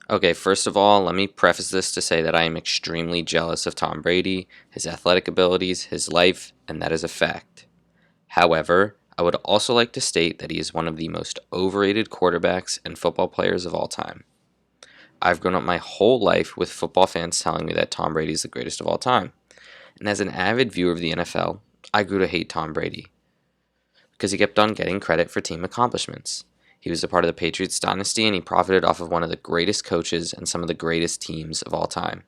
Okay, first of all, let me preface this to say that I am extremely jealous of Tom Brady, his athletic abilities, his life, and that is a fact. However, I would also like to state that he is one of the most overrated quarterbacks and football players of all time. I've grown up my whole life with football fans telling me that Tom Brady is the greatest of all time. And as an avid viewer of the NFL, I grew to hate Tom Brady because he kept on getting credit for team accomplishments. He was a part of the Patriots dynasty and he profited off of one of the greatest coaches and some of the greatest teams of all time.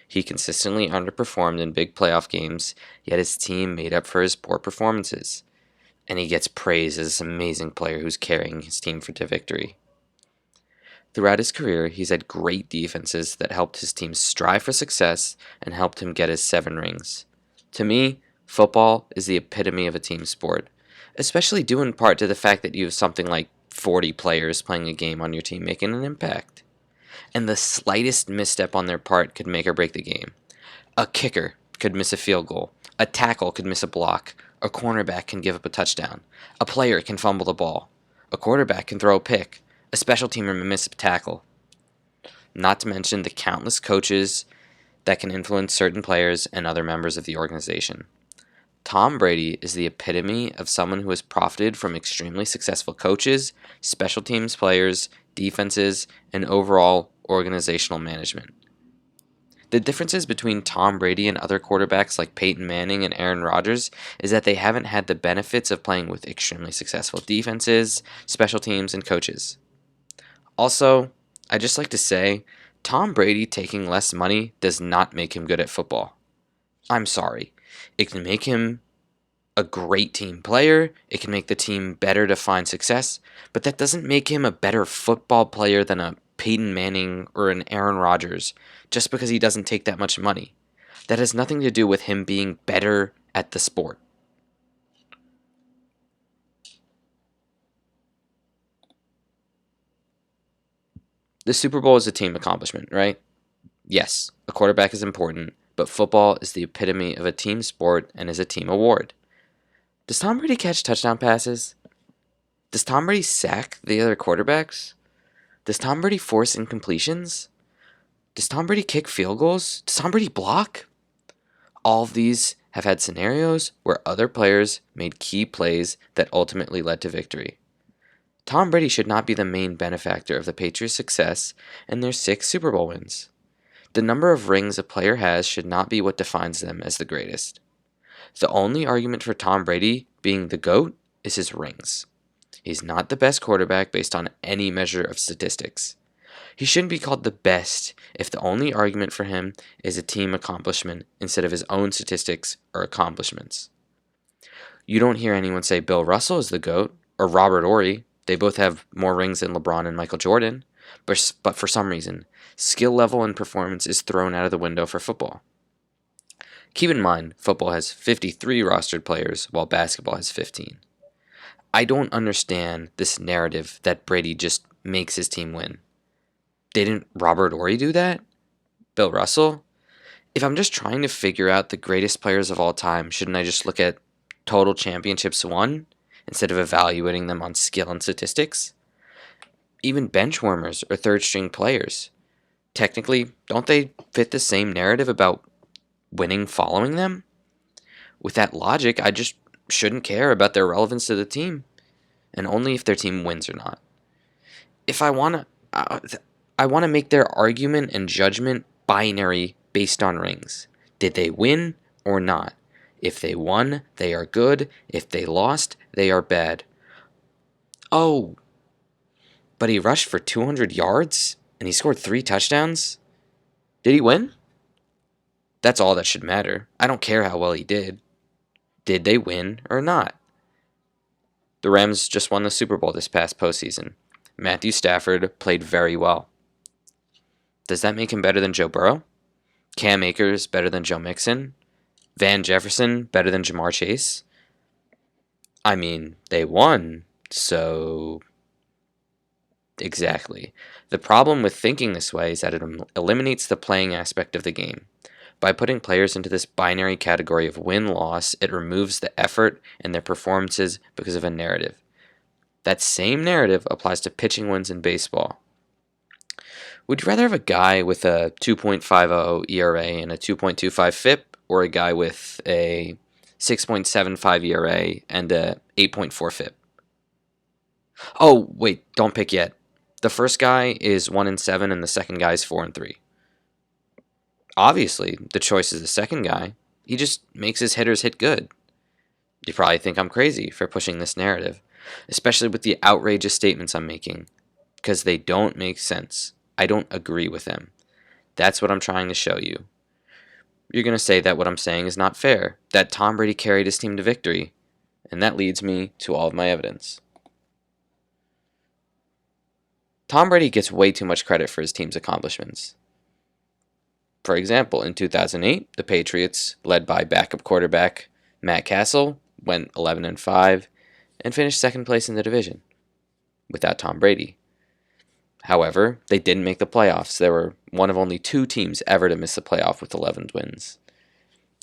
He consistently underperformed in big playoff games, yet his team made up for his poor performances. And he gets praised as this amazing player who's carrying his team to victory. Throughout his career, he's had great defenses that helped his team strive for success and helped him get his 7 rings. To me, football is the epitome of a team sport, especially due in part to the fact that you have something like 40 players playing a game on your team making an impact. And the slightest misstep on their part could make or break the game. A kicker could miss a field goal, a tackle could miss a block, a cornerback can give up a touchdown, a player can fumble the ball, a quarterback can throw a pick, a special teamer may miss a tackle. Not to mention the countless coaches that can influence certain players and other members of the organization. Tom Brady is the epitome of someone who has profited from extremely successful coaches, special teams players, defenses, and overall organizational management. The differences between Tom Brady and other quarterbacks like Peyton Manning and Aaron Rodgers is that they haven't had the benefits of playing with extremely successful defenses, special teams, and coaches. Also, I just like to say, Tom Brady taking less money does not make him good at football. I'm sorry. It can make him a great team player, it can make the team better to find success, but that doesn't make him a better football player than a Peyton Manning or an Aaron Rodgers just because he doesn't take that much money. That has nothing to do with him being better at the sport. The Super Bowl is a team accomplishment, right? Yes, a quarterback is important, but football is the epitome of a team sport and is a team award. Does Tom Brady catch touchdown passes? Does Tom Brady sack the other quarterbacks? Does Tom Brady force incompletions? Does Tom Brady kick field goals? Does Tom Brady block? All of these have had scenarios where other players made key plays that ultimately led to victory. Tom Brady should not be the main benefactor of the Patriots' success and their 6 Super Bowl wins. The number of rings a player has should not be what defines them as the greatest. The only argument for Tom Brady being the GOAT is his rings. He's not the best quarterback based on any measure of statistics. He shouldn't be called the best if the only argument for him is a team accomplishment instead of his own statistics or accomplishments. You don't hear anyone say Bill Russell is the GOAT or Robert Ory. They both have more rings than LeBron and Michael Jordan. But for some reason, skill level and performance is thrown out of the window for football. Keep in mind, football has 53 rostered players while basketball has 15. I don't understand this narrative that Brady just makes his team win. Didn't Robert Ory do that? Bill Russell? If I'm just trying to figure out the greatest players of all time, shouldn't I just look at total championships won instead of evaluating them on skill and statistics? Even bench warmers or third string players. Technically, don't they fit the same narrative about winning following them? With that logic, I just shouldn't care about their relevance to the team, and only if their team wins or not. If I want to make their argument and judgment binary based on rings. Did they win or not? If they won, they are good. If they lost, they are bad. Oh, but he rushed for 200 yards and he scored 3 touchdowns? Did he win? That's all that should matter. I don't care how well he did. Did they win or not? The Rams just won the Super Bowl this past postseason. Matthew Stafford played very well. Does that make him better than Joe Burrow? Cam Akers better than Joe Mixon? Van Jefferson better than Jamar Chase? I mean, they won, so exactly. The problem with thinking this way is that it eliminates the playing aspect of the game. By putting players into this binary category of win-loss, it removes the effort and their performances because of a narrative. That same narrative applies to pitching wins in baseball. Would you rather have a guy with a 2.50 ERA and a 2.25 FIP, or a guy with a 6.75 ERA and a 8.4 FIP? Oh, wait, don't pick yet. The first guy is 1-7 and the second guy is 4-3. Obviously, the choice is the second guy. He just makes his hitters hit good. You probably think I'm crazy for pushing this narrative, especially with the outrageous statements I'm making, because they don't make sense. I don't agree with them. That's what I'm trying to show you. You're going to say that what I'm saying is not fair, that Tom Brady carried his team to victory, and that leads me to all of my evidence. Tom Brady gets way too much credit for his team's accomplishments. For example, in 2008, the Patriots, led by backup quarterback Matt Castle, went 11-5 and finished second place in the division without Tom Brady. However, they didn't make the playoffs. They were one of only two teams ever to miss the playoff with 11 wins.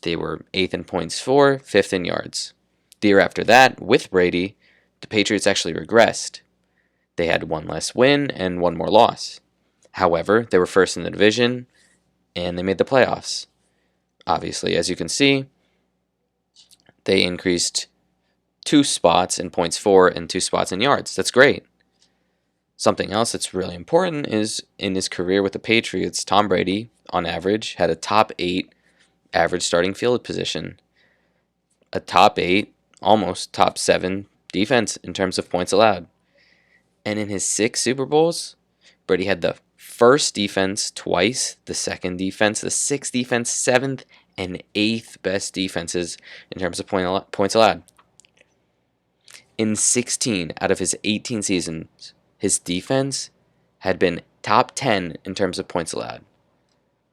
They were 8th in points for, 5th in yards. The year after that, with Brady, the Patriots actually regressed. They had one less win and one more loss. However, they were first in the division, and they made the playoffs. Obviously, as you can see, they increased 2 spots in points for and 2 spots in yards. That's great. Something else that's really important is in his career with the Patriots, Tom Brady, on average, had a top 8 average starting field position, a top 8, almost top 7 defense in terms of points allowed. And in his 6 Super Bowls, Brady had the first defense twice, the second defense, the sixth defense, 7th and 8th best defenses in terms of points allowed. In 16 out of his 18 seasons, his defense had been top 10 in terms of points allowed.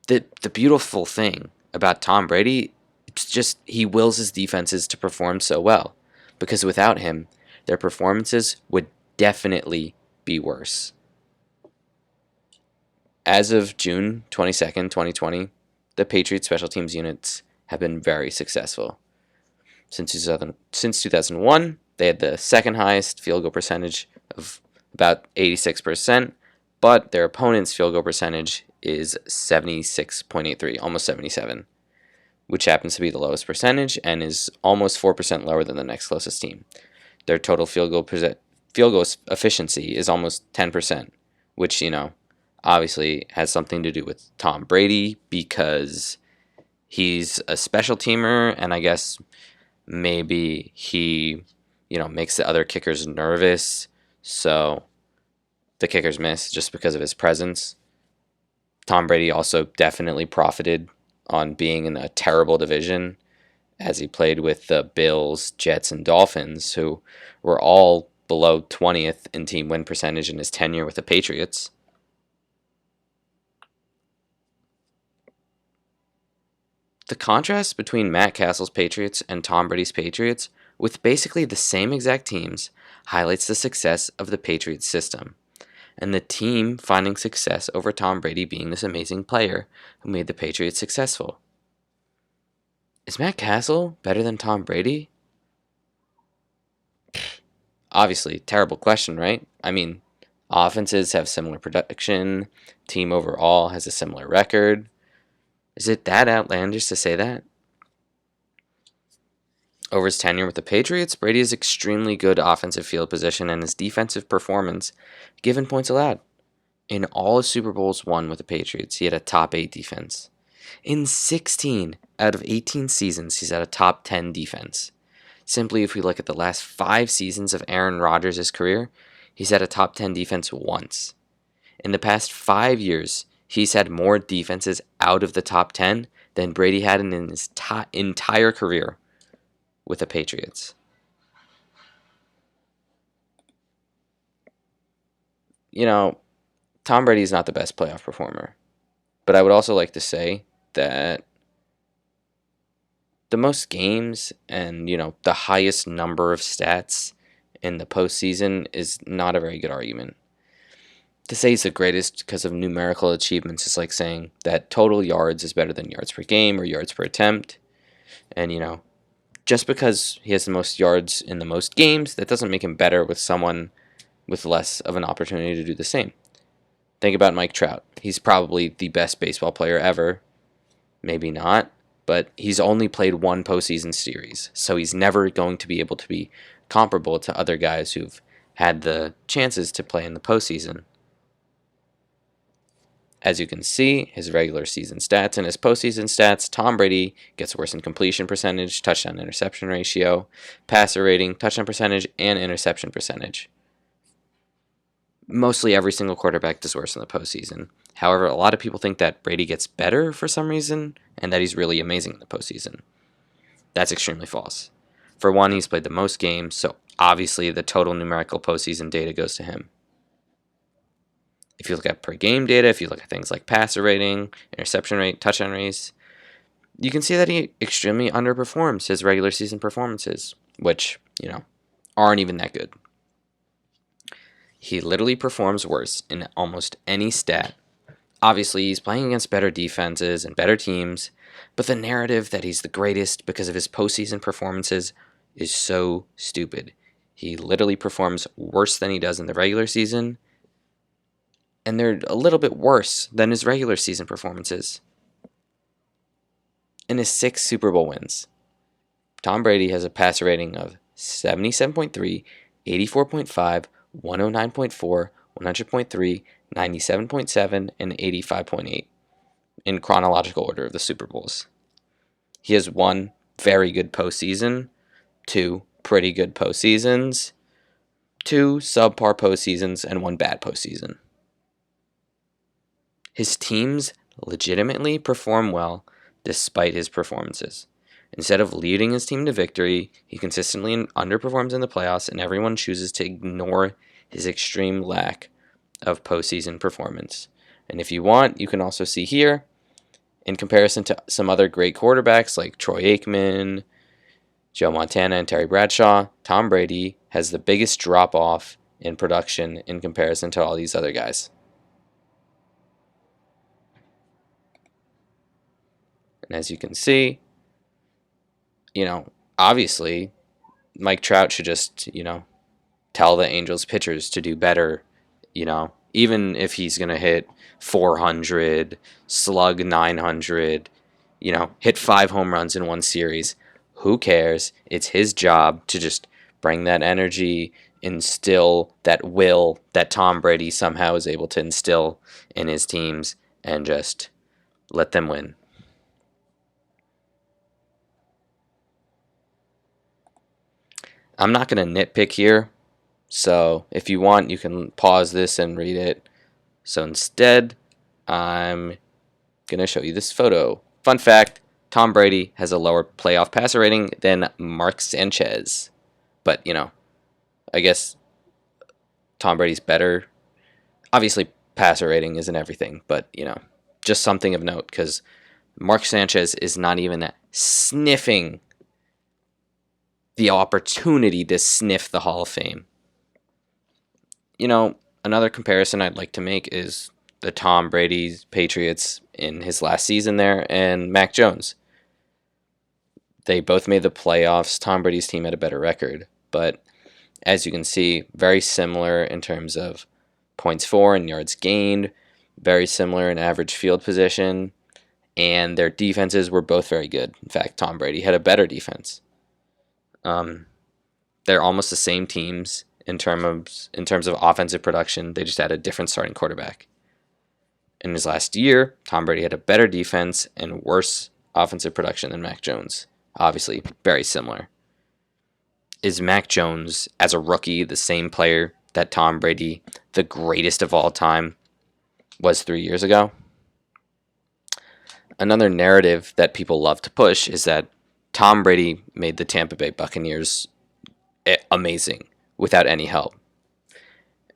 The beautiful thing about Tom Brady, it's just he wills his defenses to perform so well, because without him, their performances would definitely be worse. As of June 22nd, 2020, the Patriots special teams units have been very successful. Since 2001, they had the second highest field goal percentage of about 86%, but their opponent's field goal percentage is 76.83, almost 77, which happens to be the lowest percentage and is almost 4% lower than the next closest team. Their total field goal efficiency is almost 10%, which, obviously has something to do with Tom Brady because he's a special teamer, and I guess maybe he, makes the other kickers nervous, so the kickers miss just because of his presence. Tom Brady also definitely profited on being in a terrible division, as he played with the Bills, Jets, and Dolphins, who were all below 20th in team win percentage in his tenure with the Patriots. The contrast between Matt Castle's Patriots and Tom Brady's Patriots, with basically the same exact teams, highlights the success of the Patriots system, and the team finding success over Tom Brady being this amazing player who made the Patriots successful. Is Matt Castle better than Tom Brady? Obviously, terrible question, right? I mean, offenses have similar production, team overall has a similar record. Is it that outlandish to say that? Over his tenure with the Patriots, Brady has extremely good offensive field position and his defensive performance, given points allowed. In all his Super Bowls won with the Patriots, he had a top 8 defense. In 16 out of 18 seasons, he's at a top 10 defense. Simply, if we look at the last 5 seasons of Aaron Rodgers' career, he's had a top 10 defense once. In the past 5 years, he's had more defenses out of the top 10 than Brady had in his entire career with the Patriots. Tom Brady is not the best playoff performer, but I would also like to say that the most games and, the highest number of stats in the postseason is not a very good argument. To say he's the greatest because of numerical achievements is like saying that total yards is better than yards per game or yards per attempt. And, just because he has the most yards in the most games, that doesn't make him better with someone with less of an opportunity to do the same. Think about Mike Trout. He's probably the best baseball player ever. Maybe not, but he's only played one postseason series, so he's never going to be able to be comparable to other guys who've had the chances to play in the postseason. As you can see, his regular season stats and his postseason stats, Tom Brady gets worse in completion percentage, touchdown interception ratio, passer rating, touchdown percentage, and interception percentage. Mostly every single quarterback does worse in the postseason. However, a lot of people think that Brady gets better for some reason and that he's really amazing in the postseason. That's extremely false. For one, he's played the most games, so obviously the total numerical postseason data goes to him. If you look at per game data, if you look at things like passer rating, interception rate, touchdown rates, you can see that he extremely underperforms his regular season performances, which, aren't even that good. He literally performs worse in almost any stat. Obviously, he's playing against better defenses and better teams, but the narrative that he's the greatest because of his postseason performances is so stupid. He literally performs worse than he does in the regular season, and they're a little bit worse than his regular season performances. In his 6 Super Bowl wins, Tom Brady has a passer rating of 77.3, 84.5, 109.4, 100.3, 97.7, and 85.8 in chronological order of the Super Bowls. He has 1 very good postseason, 2 pretty good postseasons, 2 subpar postseasons, and 1 bad postseason. His teams legitimately perform well despite his performances. Instead of leading his team to victory, he consistently underperforms in the playoffs, and everyone chooses to ignore his extreme lack of postseason performance. And if you want, you can also see here, in comparison to some other great quarterbacks like Troy Aikman, Joe Montana, and Terry Bradshaw, Tom Brady has the biggest drop-off in production in comparison to all these other guys. And as you can see, obviously, Mike Trout should just, tell the Angels pitchers to do better, even if he's going to hit 400, slug 900, hit 5 home runs in one series. Who cares? It's his job to just bring that energy, instill that will that Tom Brady somehow is able to instill in his teams, and just let them win. I'm not going to nitpick here, so if you want, you can pause this and read it. So instead, I'm going to show you this photo. Fun fact, Tom Brady has a lower playoff passer rating than Mark Sanchez. But, I guess Tom Brady's better. Obviously, passer rating isn't everything, but, just something of note, because Mark Sanchez is not even sniffing the opportunity to sniff the Hall of Fame. Another comparison I'd like to make is the Tom Brady's Patriots in his last season there and Mac Jones. They both made the playoffs. Tom Brady's team had a better record, but as you can see, very similar in terms of points for and yards gained, very similar in average field position, and their defenses were both very good. In fact, Tom Brady had a better defense. They're almost the same teams in terms of offensive production. They just had a different starting quarterback. In his last year, Tom Brady had a better defense and worse offensive production than Mac Jones. Obviously, very similar. Is Mac Jones, as a rookie, the same player that Tom Brady, the greatest of all time, was 3 years ago? Another narrative that people love to push is that Tom Brady made the Tampa Bay Buccaneers amazing without any help.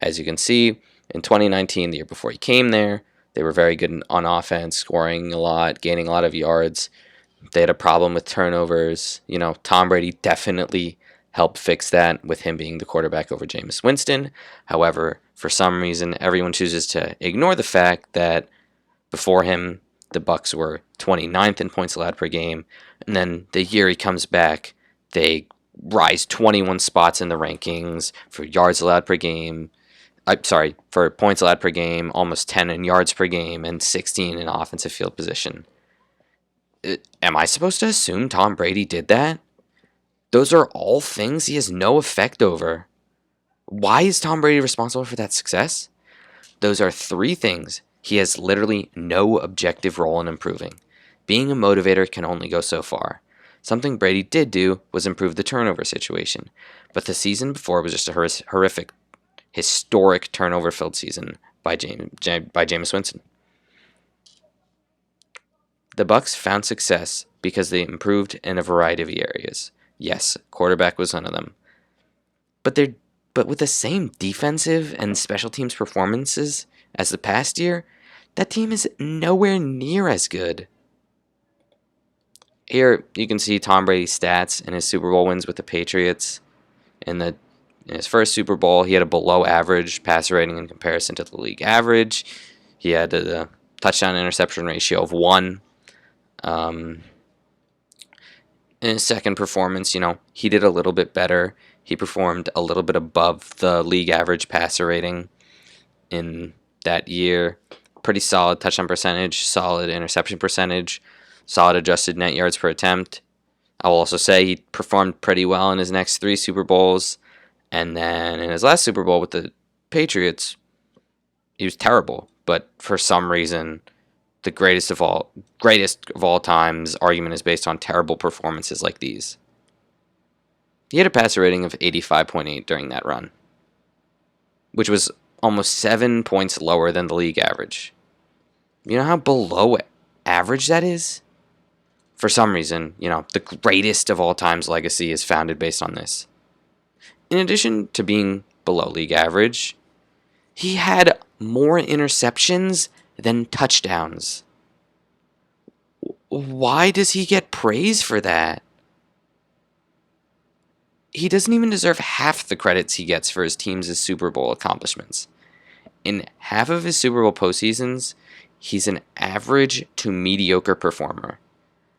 As you can see, in 2019, the year before he came there, they were very good on offense, scoring a lot, gaining a lot of yards. They had a problem with turnovers. Tom Brady definitely helped fix that with him being the quarterback over Jameis Winston. However, for some reason, everyone chooses to ignore the fact that before him, the Bucs were 29th in points allowed per game, and then the year he comes back, they rise 21 spots in the rankings for yards allowed per game. I'm sorry, for points allowed per game, almost 10 in yards per game, and 16 in offensive field position. Am I supposed to assume Tom Brady did that? Those are all things he has no effect over. Why is Tom Brady responsible for that success? Those are three things he has literally no objective role in improving. Being a motivator can only go so far. Something Brady did do was improve the turnover situation, but the season before was just a horrific, historic turnover-filled season by Jameis Winston. The Bucs found success because they improved in a variety of areas. Yes, quarterback was one of them. But they're but with the same defensive and special teams performances as the past year, that team is nowhere near as good. Here you can see Tom Brady's stats and his Super Bowl wins with the Patriots. In his first Super Bowl, he had a below average passer rating in comparison to the league average. He had a touchdown interception ratio of 1. In his second performance, he did a little bit better. He performed a little bit above the league average passer rating in that year. Pretty solid touchdown percentage, solid interception percentage, solid adjusted net yards per attempt. I will also say he performed pretty well in his next 3 Super Bowls. And then in his last Super Bowl with the Patriots, he was terrible. But for some reason, the greatest of all times argument is based on terrible performances like these. He had a passer rating of 85.8 during that run, which was almost 7 points lower than the league average. You know how below average that is? For some reason, the greatest of all times legacy is founded based on this. In addition to being below league average, he had more interceptions than touchdowns. Why does he get praise for that? He doesn't even deserve half the credits he gets for his team's Super Bowl accomplishments. In half of his Super Bowl postseasons, he's an average to mediocre performer.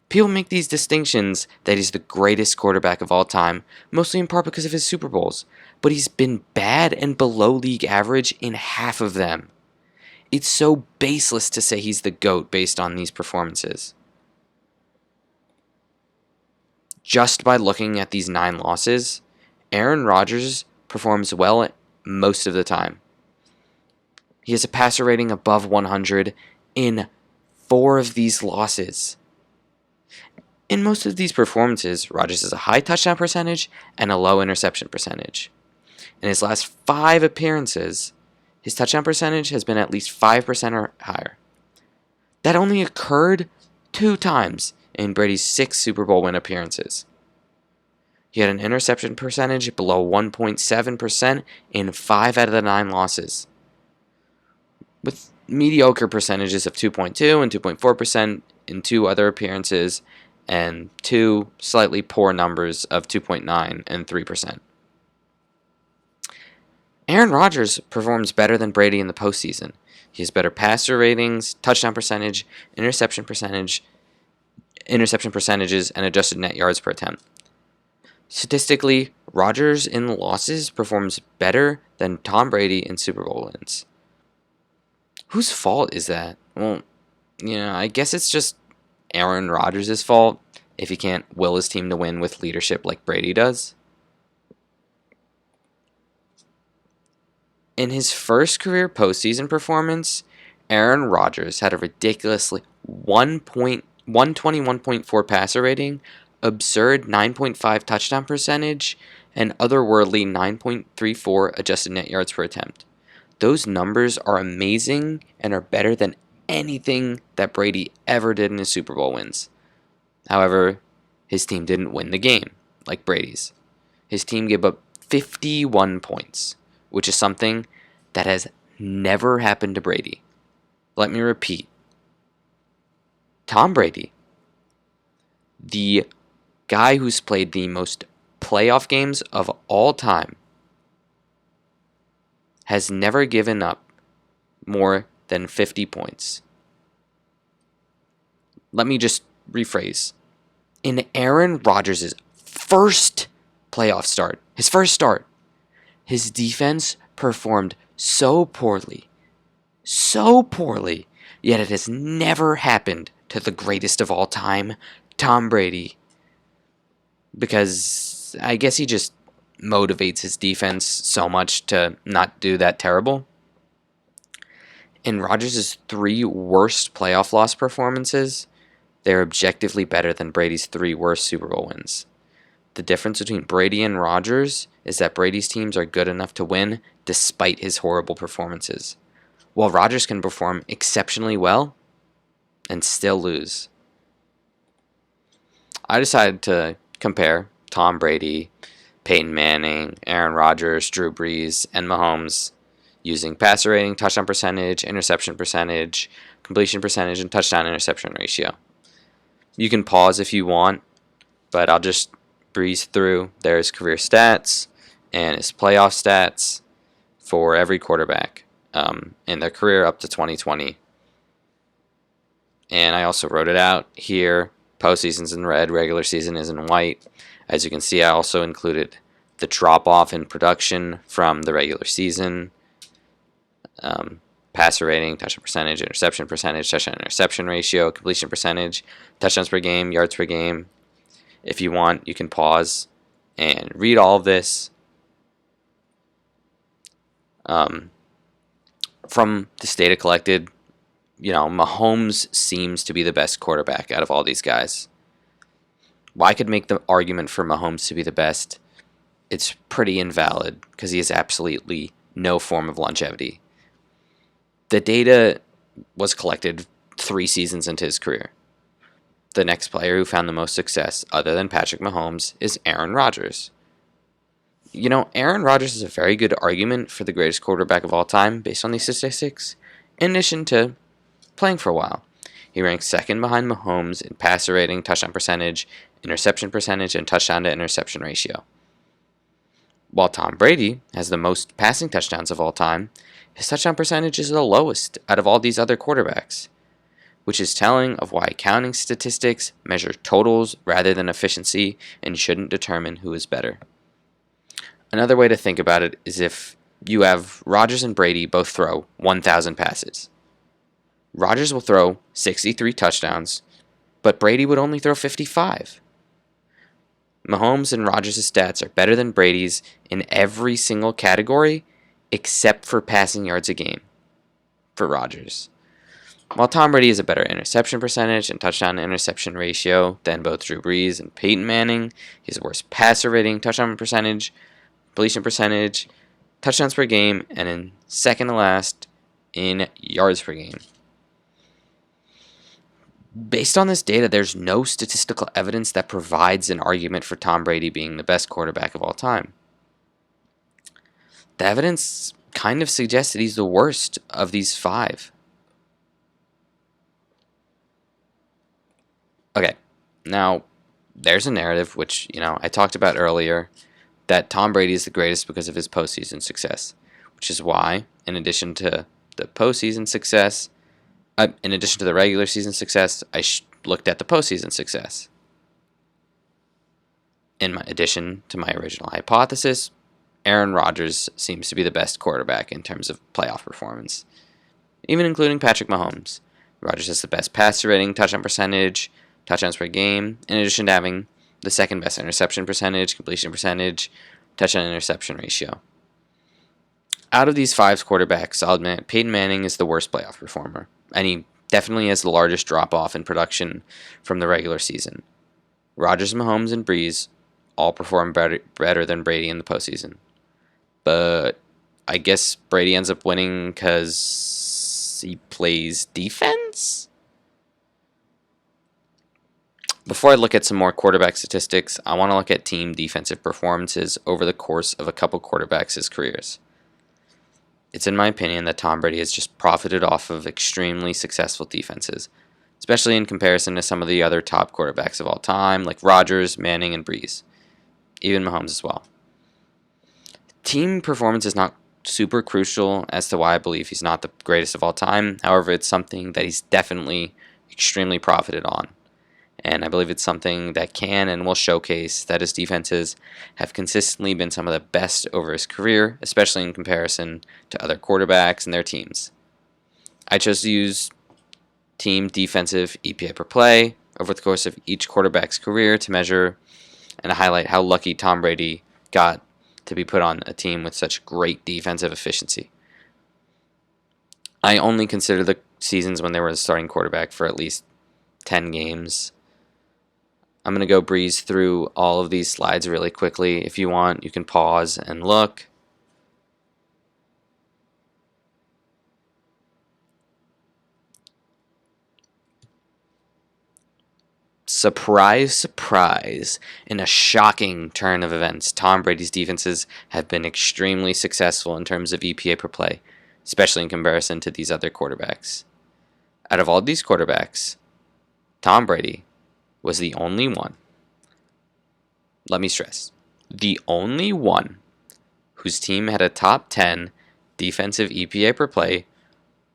People make these distinctions that he's the greatest quarterback of all time, mostly in part because of his Super Bowls, but he's been bad and below league average in half of them. It's so baseless to say he's the GOAT based on these performances. Just by looking at these 9 losses, Aaron Rodgers performs well most of the time. He has a passer rating above 100 in 4 of these losses. In most of these performances, Rodgers has a high touchdown percentage and a low interception percentage. In his last 5 appearances, his touchdown percentage has been at least 5% or higher. That only occurred 2 times in Brady's 6 Super Bowl win appearances. He had an interception percentage below 1.7% in 5 out of the 9 losses, with mediocre percentages of 2.2 and 2.4% in 2 other appearances, and 2 slightly poor numbers of 2.9 and 3%. Aaron Rodgers performs better than Brady in the postseason. He has better passer ratings, touchdown percentage, interception percentages, and adjusted net yards per attempt. Statistically, Rodgers in losses performs better than Tom Brady in Super Bowl wins. Whose fault is that? Well, I guess it's just Aaron Rodgers' fault if he can't will his team to win with leadership like Brady does. In his first career postseason performance, Aaron Rodgers had a ridiculously 121.4 passer rating, absurd 9.5 touchdown percentage, and otherworldly 9.34 adjusted net yards per attempt. Those numbers are amazing and are better than anything that Brady ever did in his Super Bowl wins. However, his team didn't win the game like Brady's. His team gave up 51 points, which is something that has never happened to Brady. Let me repeat. Tom Brady, the guy who's played the most playoff games of all time, has never given up more than 50 points. Let me just rephrase. In Aaron Rodgers' first playoff start, his defense performed so poorly, so poorly, yet it has never happened to the greatest of all time, Tom Brady. Because I guess he just motivates his defense so much to not do that terrible. In Rodgers' three worst playoff loss performances, they're objectively better than Brady's three worst Super Bowl wins. The difference between Brady and Rodgers is that Brady's teams are good enough to win despite his horrible performances, while Rodgers can perform exceptionally well and still lose. I decided to compare Tom Brady, Peyton Manning, Aaron Rodgers, Drew Brees, and Mahomes using passer rating, touchdown percentage, interception percentage, completion percentage, and touchdown interception ratio. You can pause if you want, but I'll just breeze through. There's career stats and his playoff stats for every quarterback in their career up to 2020. And I also wrote it out here. Postseason's in red, regular season is in white. As you can see, I also included the drop-off in production from the regular season. Passer rating, touchdown percentage, interception percentage, touchdown interception ratio, completion percentage, touchdowns per game, yards per game. If you want, you can pause and read all of this. From this data collected, Mahomes seems to be the best quarterback out of all these guys. Well, I could make the argument for Mahomes to be the best. It's pretty invalid because he has absolutely no form of longevity. The data was collected 3 seasons into his career. The next player who found the most success, other than Patrick Mahomes, is Aaron Rodgers. Aaron Rodgers is a very good argument for the greatest quarterback of all time based on these statistics, in addition to playing for a while. He ranks second behind Mahomes in passer rating, touchdown percentage, interception percentage, and touchdown to interception ratio. While Tom Brady has the most passing touchdowns of all time, his touchdown percentage is the lowest out of all these other quarterbacks, which is telling of why counting statistics measure totals rather than efficiency and shouldn't determine who is better. Another way to think about it is if you have Rodgers and Brady both throw 1,000 passes. Rodgers will throw 63 touchdowns, but Brady would only throw 55. Mahomes and Rodgers' stats are better than Brady's in every single category except for passing yards a game for Rodgers. While Tom Brady has a better interception percentage and touchdown to interception ratio than both Drew Brees and Peyton Manning, he has a worse passer rating, touchdown percentage, completion percentage, touchdowns per game, and in second to last in yards per game. Based on this data, there's no statistical evidence that provides an argument for Tom Brady being the best quarterback of all time. The evidence kind of suggests that he's the worst of these 5. Okay, now there's a narrative which, I talked about earlier, that Tom Brady is the greatest because of his postseason success, which is why, in addition to the postseason success, in addition to the regular season success, I looked at the postseason success. In addition to my original hypothesis, Aaron Rodgers seems to be the best quarterback in terms of playoff performance, even including Patrick Mahomes. Rodgers has the best passer rating, touchdown percentage, touchdowns per game, in addition to having the second best interception percentage, completion percentage, touchdown interception ratio. Out of these 5 quarterbacks, I'll admit Peyton Manning is the worst playoff performer, and he definitely has the largest drop-off in production from the regular season. Rodgers, Mahomes, and Brees all perform better than Brady in the postseason. But I guess Brady ends up winning because he plays defense? Before I look at some more quarterback statistics, I want to look at team defensive performances over the course of a couple quarterbacks' careers. It's in my opinion that Tom Brady has just profited off of extremely successful defenses, especially in comparison to some of the other top quarterbacks of all time, like Rodgers, Manning, and Brees. Even Mahomes as well. Team performance is not super crucial as to why I believe he's not the greatest of all time. However, it's something that he's definitely extremely profited on. And I believe it's something that can and will showcase that his defenses have consistently been some of the best over his career, especially in comparison to other quarterbacks and their teams. I chose to use team defensive EPA per play over the course of each quarterback's career to measure and highlight how lucky Tom Brady got to be put on a team with such great defensive efficiency. I only consider the seasons when they were the starting quarterback for at least 10 games. I'm going to go breeze through all of these slides really quickly. If you want, you can pause and look. Surprise, surprise. In a shocking turn of events, Tom Brady's defenses have been extremely successful in terms of EPA per play, especially in comparison to these other quarterbacks. Out of all these quarterbacks, Tom Brady was the only one, let me stress, the only one whose team had a top 10 defensive EPA per play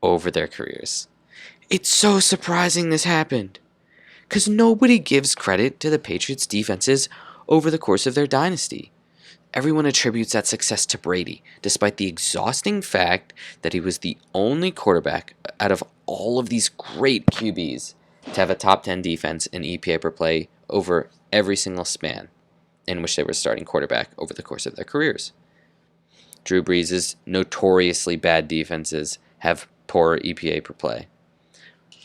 over their careers. It's so surprising this happened, because nobody gives credit to the Patriots' defenses over the course of their dynasty. Everyone attributes that success to Brady, despite the exhausting fact that he was the only quarterback out of all of these great QBs to have a top 10 defense in EPA per play over every single span in which they were starting quarterback over the course of their careers. Drew Brees' notoriously bad defenses have poor EPA per play.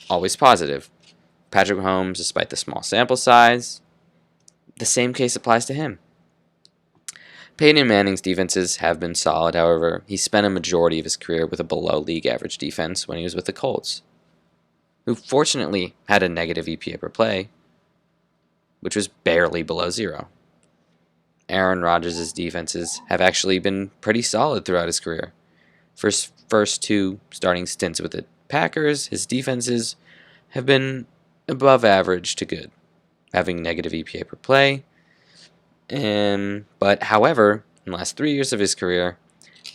Always positive. Patrick Mahomes, despite the small sample size, the same case applies to him. Peyton Manning's defenses have been solid, however, he spent a majority of his career with a below league average defense when he was with the Colts, who fortunately had a negative EPA per play, which was barely below zero. Aaron Rodgers' defenses have actually been pretty solid throughout his career. For his first two starting stints with the Packers, his defenses have been above average to good, having negative EPA per play. But however, in the last 3 years of his career,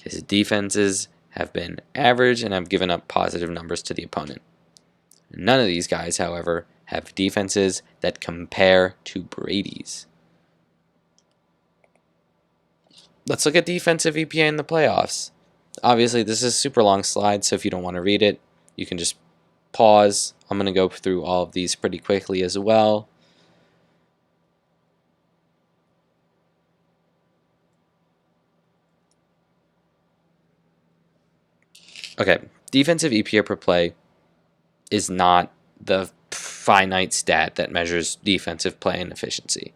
his defenses have been average and have given up positive numbers to the opponent. None of these guys, however, have defenses that compare to Brady's. Let's look at defensive EPA in the playoffs. Obviously, this is a super long slide, so if you don't want to read it, you can just pause. I'm going to go through all of these pretty quickly as well. Okay, defensive EPA per play is not the finite stat that measures defensive play and efficiency.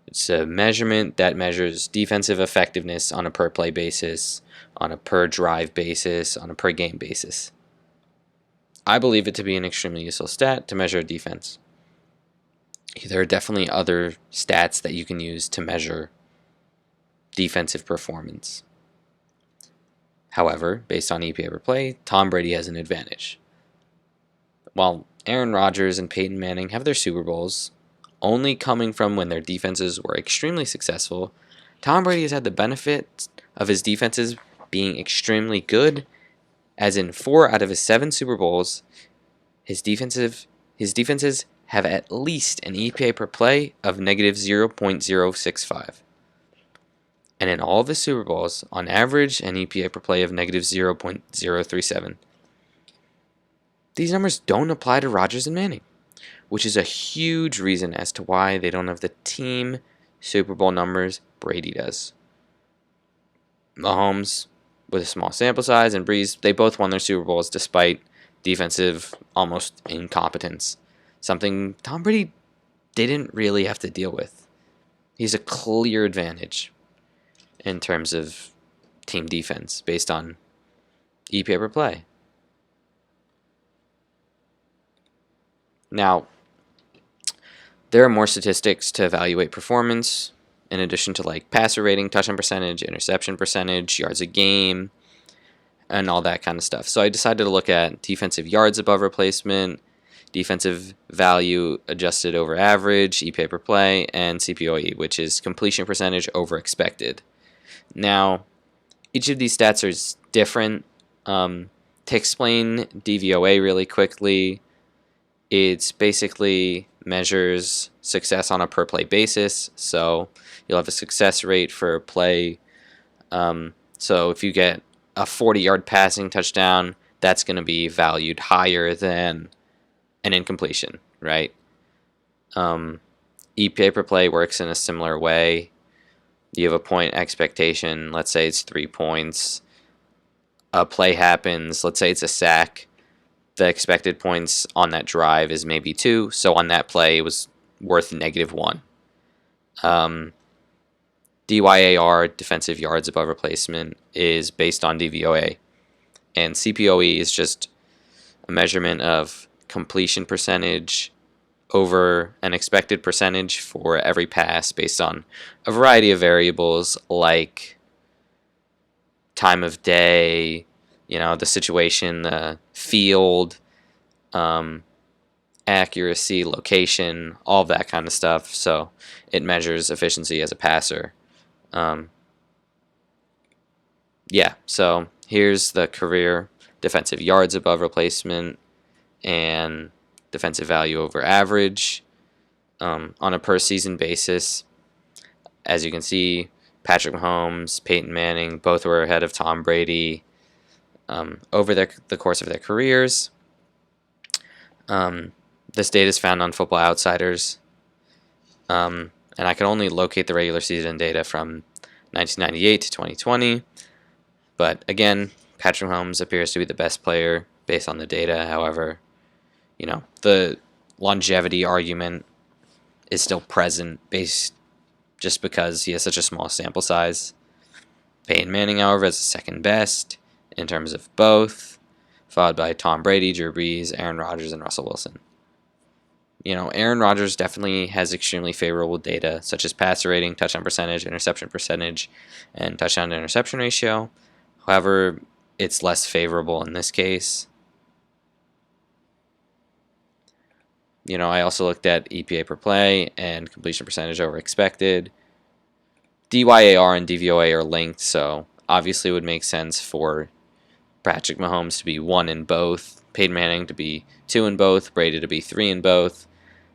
It's a measurement that measures defensive effectiveness on a per play basis, on a per drive basis, on a per game basis. I believe it to be an extremely useful stat to measure defense. There are definitely other stats that you can use to measure defensive performance. However, based on EPA per play, Tom Brady has an advantage. While Aaron Rodgers and Peyton Manning have their Super Bowls only coming from when their defenses were extremely successful, Tom Brady has had the benefit of his defenses being extremely good, as in 4 out of his 7 Super Bowls, his defenses have at least an EPA per play of negative 0.065. And in all of his Super Bowls, on average, an EPA per play of negative 0.037. These numbers don't apply to Rodgers and Manning, which is a huge reason as to why they don't have the team Super Bowl numbers Brady does. Mahomes, with a small sample size, and Brees, they both won their Super Bowls despite defensive almost incompetence, something Tom Brady didn't really have to deal with. He's a clear advantage in terms of team defense based on EPA per play. Now, there are more statistics to evaluate performance in addition to like passer rating, touchdown percentage, interception percentage, yards a game, and all that kind of stuff. So I decided to look at defensive yards above replacement, defensive value adjusted over average, EPA per play, and CPOE, which is completion percentage over expected. Now, each of these stats are different. To explain DVOA really quickly, It's basically measures success on a per play basis. So you'll have a success rate for a play. So if you get a 40-yard passing touchdown, that's going to be valued higher than an incompletion, right? EPA per play works in a similar way. You have a point expectation. Let's say it's 3 points. A play happens. Let's say it's a sack. The expected points on that drive is maybe 2. So on that play, it was worth -1. DYAR, defensive yards above replacement, is based on DVOA. And CPOE is just a measurement of completion percentage over an expected percentage for every pass based on a variety of variables like time of day, the situation, the field, um, accuracy, location, all of that kind of stuff. So it measures efficiency as a passer. Um, yeah, so here's the career defensive yards above replacement and defensive value over average on a per season basis. As you can see, Patrick Mahomes, Peyton Manning, both were ahead of Tom Brady over the course of their careers. This data is found on Football Outsiders, and I can only locate the regular season data from 1998 to 2020. But again, Patrick Mahomes appears to be the best player based on the data. However, the longevity argument is still present based just because he has such a small sample size. Peyton Manning, however, is the second best in terms of both, followed by Tom Brady, Drew Brees, Aaron Rodgers, and Russell Wilson. Aaron Rodgers definitely has extremely favorable data, such as passer rating, touchdown percentage, interception percentage, and touchdown to interception ratio. However, it's less favorable in this case. I also looked at EPA per play and completion percentage over expected. DYAR and DVOA are linked, so obviously it would make sense for Patrick Mahomes to be 1 in both, Peyton Manning to be 2 in both, Brady to be 3 in both,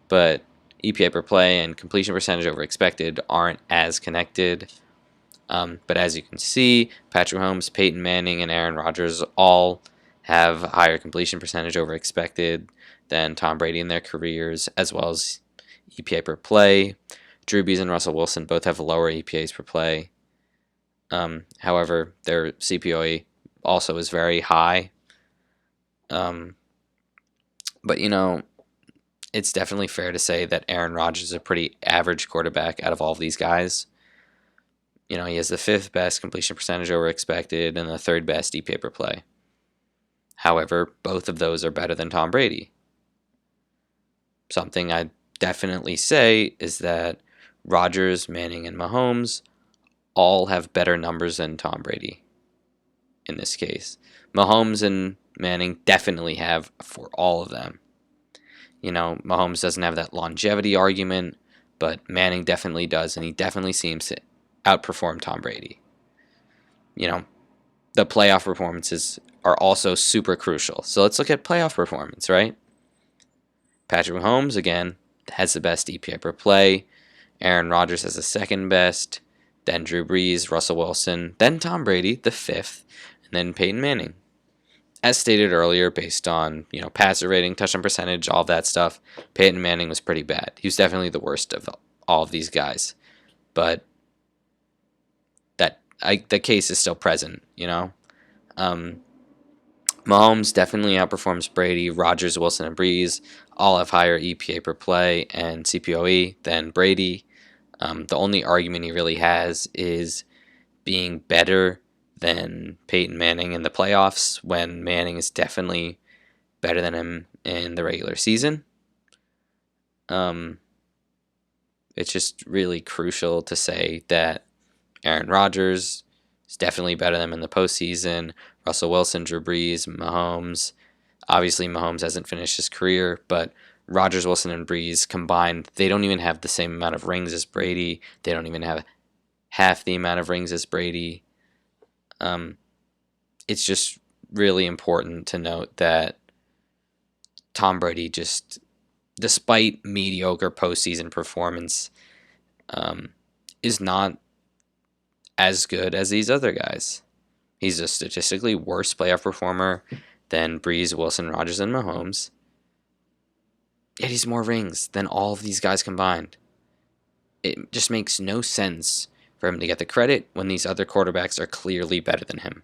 but EPA per play and completion percentage over expected aren't as connected. But as you can see, Patrick Mahomes, Peyton Manning, and Aaron Rodgers all have higher completion percentage over expected than Tom Brady in their careers, as well as EPA per play. Drew Brees and Russell Wilson both have lower EPAs per play. However, their CPOE also is very high. But it's definitely fair to say that Aaron Rodgers is a pretty average quarterback out of all of these guys. He has the 5th best completion percentage over expected and the 3rd best EPA per play. However, both of those are better than Tom Brady. Something I'd definitely say is that Rodgers, Manning, and Mahomes all have better numbers than Tom Brady in this case. Mahomes and Manning definitely have for all of them. Mahomes doesn't have that longevity argument, but Manning definitely does, and he definitely seems to outperform Tom Brady. The playoff performances are also super crucial. So let's look at playoff performance, right? Patrick Mahomes, again, has the best EPA per play. Aaron Rodgers has the 2nd best. Then Drew Brees, Russell Wilson, then Tom Brady, the 5th, and then Peyton Manning. As stated earlier, based on passer rating, touchdown percentage, all of that stuff, Peyton Manning was pretty bad. He was definitely the worst of all of these guys. But the case is still present, Mahomes definitely outperforms Brady, Rodgers, Wilson, and Brees. All have higher EPA per play and CPOE than Brady. The only argument he really has is being better than Peyton Manning in the playoffs, when Manning is definitely better than him in the regular season. It's just really crucial to say that Aaron Rodgers is definitely better than him in the postseason. Russell Wilson, Drew Brees, Mahomes. Obviously, Mahomes hasn't finished his career, but Rodgers, Wilson, and Brees combined, they don't even have the same amount of rings as Brady. They don't even have half the amount of rings as Brady. It's just really important to note that Tom Brady just, despite mediocre postseason performance, um, is not as good as these other guys. He's a statistically worse playoff performer than Brees, Wilson, Rodgers, and Mahomes. Yet he's more rings than all of these guys combined. It just makes no sense for him to get the credit when these other quarterbacks are clearly better than him.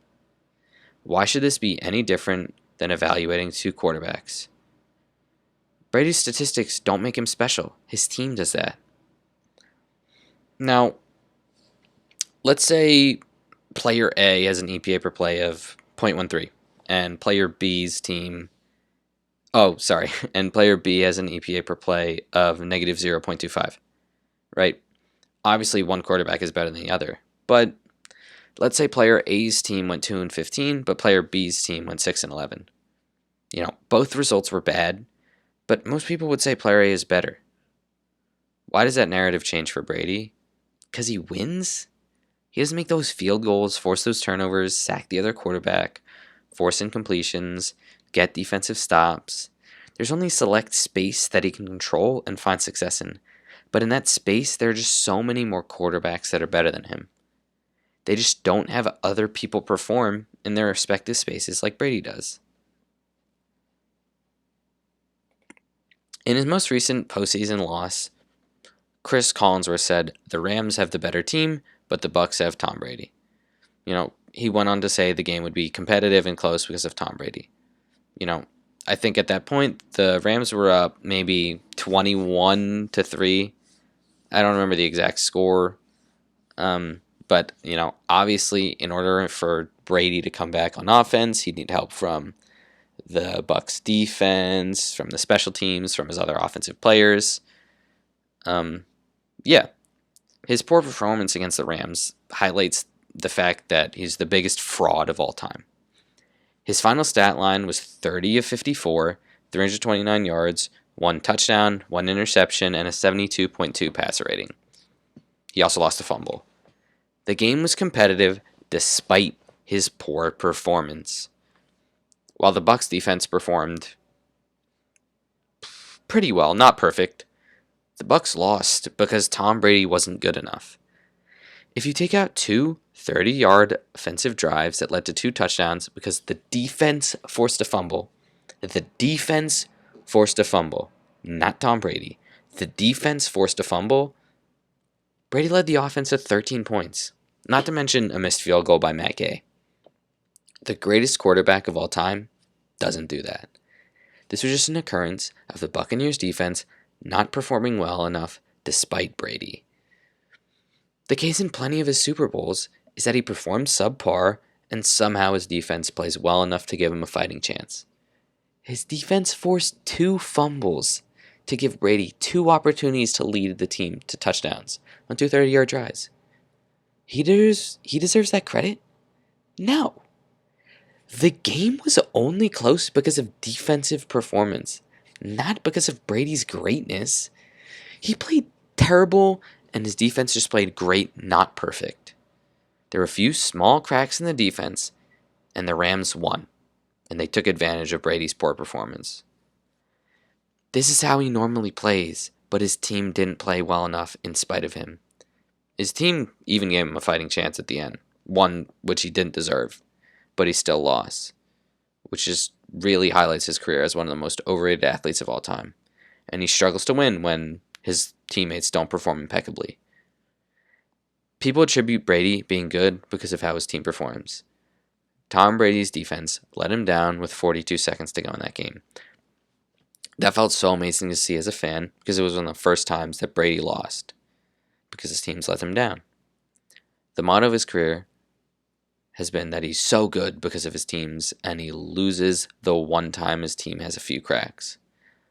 Why should this be any different than evaluating two quarterbacks? Brady's statistics don't make him special. His team does that. Now, let's say player A has an EPA per play of 0.13, and player B's team. Oh, sorry. And player B has an EPA per play of negative 0.25, right? Obviously, one quarterback is better than the other. But let's say player A's team went 2-15, but player B's team went 6-11. Both results were bad, but most people would say player A is better. Why does that narrative change for Brady? Because he wins? He doesn't make those field goals, force those turnovers, sack the other quarterback, force incompletions, get defensive stops. There's only select space that he can control and find success in. But in that space, there are just so many more quarterbacks that are better than him. They just don't have other people perform in their respective spaces like Brady does. In his most recent postseason loss, Chris Collinsworth said, "The Rams have the better team, but the Bucs have Tom Brady." He went on to say the game would be competitive and close because of Tom Brady. I think at that point, the Rams were up maybe 21-3. I don't remember the exact score. But, obviously, in order for Brady to come back on offense, he'd need help from the Bucs defense, from the special teams, from his other offensive players. Yeah. His poor performance against the Rams highlights the fact that he's the biggest fraud of all time. His final stat line was 30 of 54, 329 yards, 1 touchdown, 1 interception, and a 72.2 passer rating. He also lost a fumble. The game was competitive despite his poor performance. While the Bucs defense performed pretty well, not perfect, the Bucs lost because Tom Brady wasn't good enough. If you take out two 30-yard offensive drives that led to 2 touchdowns because the defense forced a fumble, not Tom Brady. The defense forced a fumble. Brady led the offense to 13 points, not to mention a missed field goal by Matt Gay. The greatest quarterback of all time doesn't do that. This was just an occurrence of the Buccaneers defense not performing well enough despite Brady. The case in plenty of his Super Bowls is that he performed subpar and somehow his defense plays well enough to give him a fighting chance. His defense forced 2 fumbles to give Brady 2 opportunities to lead the team to touchdowns on 2 30-yard drives. He deserves that credit? No. The game was only close because of defensive performance, not because of Brady's greatness. He played terrible, and his defense just played great, not perfect. There were a few small cracks in the defense, and the Rams won, and they took advantage of Brady's poor performance. This is how he normally plays, but his team didn't play well enough in spite of him. His team even gave him a fighting chance at the end, one which he didn't deserve, but he still lost, which just really highlights his career as one of the most overrated athletes of all time. And he struggles to win when his teammates don't perform impeccably. People attribute Brady being good because of how his team performs. Tom Brady's defense let him down with 42 seconds to go in that game. That felt so amazing to see as a fan because it was one of the first times that Brady lost because his teams let him down. The motto of his career has been that he's so good because of his teams, and he loses the one time his team has a few cracks.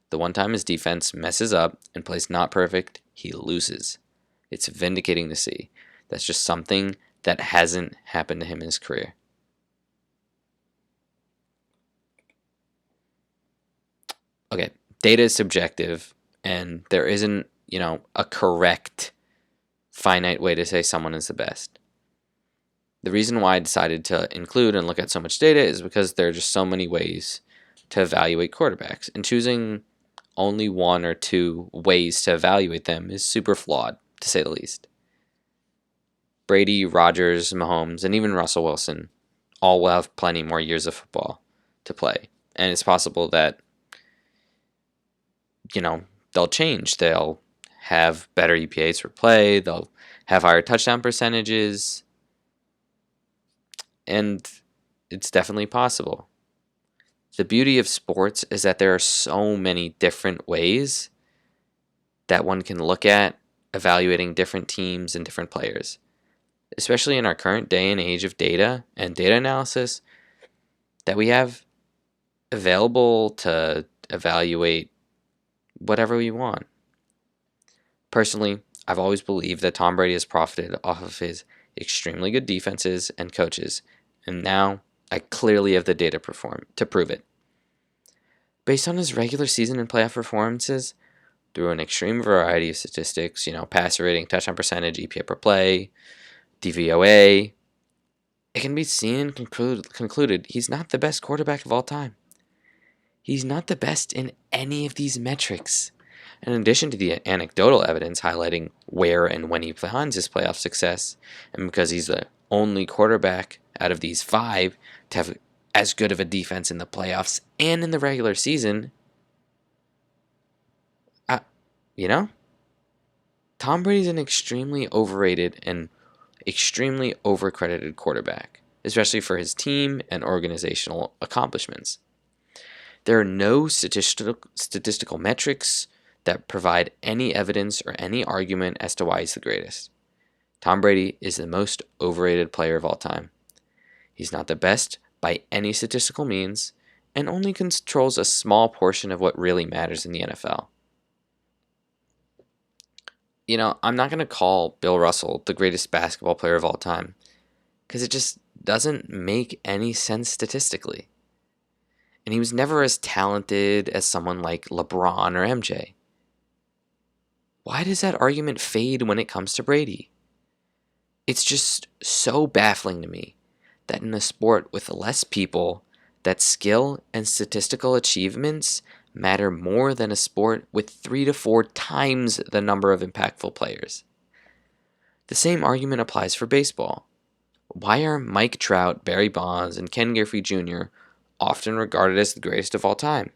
The one time his defense messes up and plays not perfect, he loses. It's vindicating to see. That's just something that hasn't happened to him in his career. Okay, data is subjective, and there isn't, a correct, finite way to say someone is the best. The reason why I decided to include and look at so much data is because there are just so many ways to evaluate quarterbacks, and choosing only one or two ways to evaluate them is super flawed, to say the least. Brady, Rodgers, Mahomes, and even Russell Wilson all will have plenty more years of football to play. And it's possible that, you know, they'll change. They'll have better EPAs per play, they'll have higher touchdown percentages, and it's definitely possible. The beauty of sports is that there are so many different ways that one can look at evaluating different teams and different players. Especially in our current day and age of data and data analysis that we have available to evaluate whatever we want. Personally, I've always believed that Tom Brady has profited off of his extremely good defenses and coaches, and now I clearly have the data to prove it. Based on his regular season and playoff performances, through an extreme variety of statistics, passer rating, touchdown percentage, EPA per play, DVOA, it can be seen and concluded he's not the best quarterback of all time. He's not the best in any of these metrics. In addition to the anecdotal evidence highlighting where and when he plans his playoff success, and because he's the only quarterback out of these five to have as good of a defense in the playoffs and in the regular season, Tom Brady's an extremely overrated and extremely overcredited quarterback, especially for his team and organizational accomplishments. There are no statistical metrics that provide any evidence or any argument as to why he's the greatest. Tom Brady is the most overrated player of all time. He's not the best by any statistical means and only controls a small portion of what really matters in the NFL. I'm not going to call Bill Russell the greatest basketball player of all time because it just doesn't make any sense statistically. And he was never as talented as someone like LeBron or MJ. Why does that argument fade when it comes to Brady? It's just so baffling to me that in a sport with less people, that skill and statistical achievements matter more than a sport with 3 to 4 times the number of impactful players. The same argument applies for baseball. Why are Mike Trout, Barry Bonds, and Ken Griffey Jr. often regarded as the greatest of all time,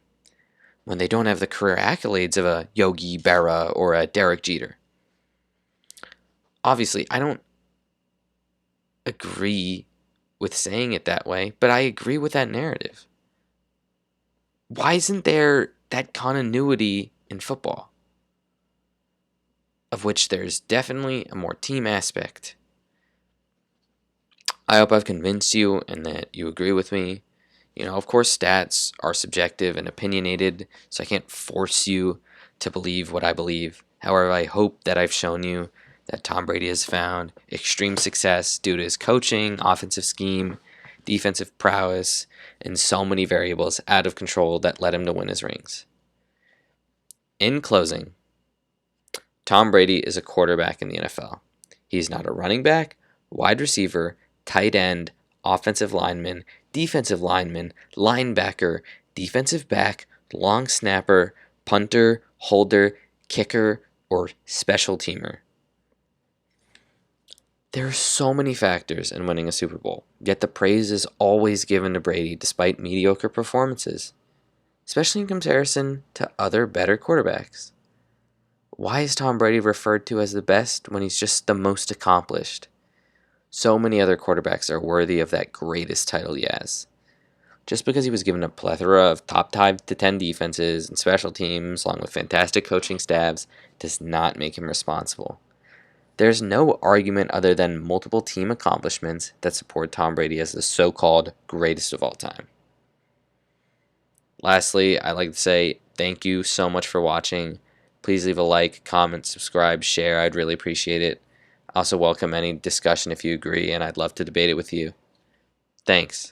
when they don't have the career accolades of a Yogi Berra or a Derek Jeter? Obviously, I don't agree with saying it that way, but I agree with that narrative. Why isn't there that continuity in football, of which there's definitely a more team aspect? I hope I've convinced you and that you agree with me. Of course, stats are subjective and opinionated, so I can't force you to believe what I believe. However, I hope that I've shown you that Tom Brady has found extreme success due to his coaching, offensive scheme, defensive prowess, and so many variables out of control that led him to win his rings. In closing, Tom Brady is a quarterback in the NFL. He's not a running back, wide receiver, tight end, offensive lineman, defensive lineman, linebacker, defensive back, long snapper, punter, holder, kicker, or special teamer. There are so many factors in winning a Super Bowl, yet the praise is always given to Brady despite mediocre performances, especially in comparison to other better quarterbacks. Why is Tom Brady referred to as the best when he's just the most accomplished? So many other quarterbacks are worthy of that greatest title he has. Just because he was given a plethora of top 5 to 10 defenses and special teams, along with fantastic coaching staffs, does not make him responsible. There's no argument other than multiple team accomplishments that support Tom Brady as the so-called greatest of all time. Lastly, I'd like to say thank you so much for watching. Please leave a like, comment, subscribe, share. I'd really appreciate it. I also welcome any discussion if you agree, and I'd love to debate it with you. Thanks.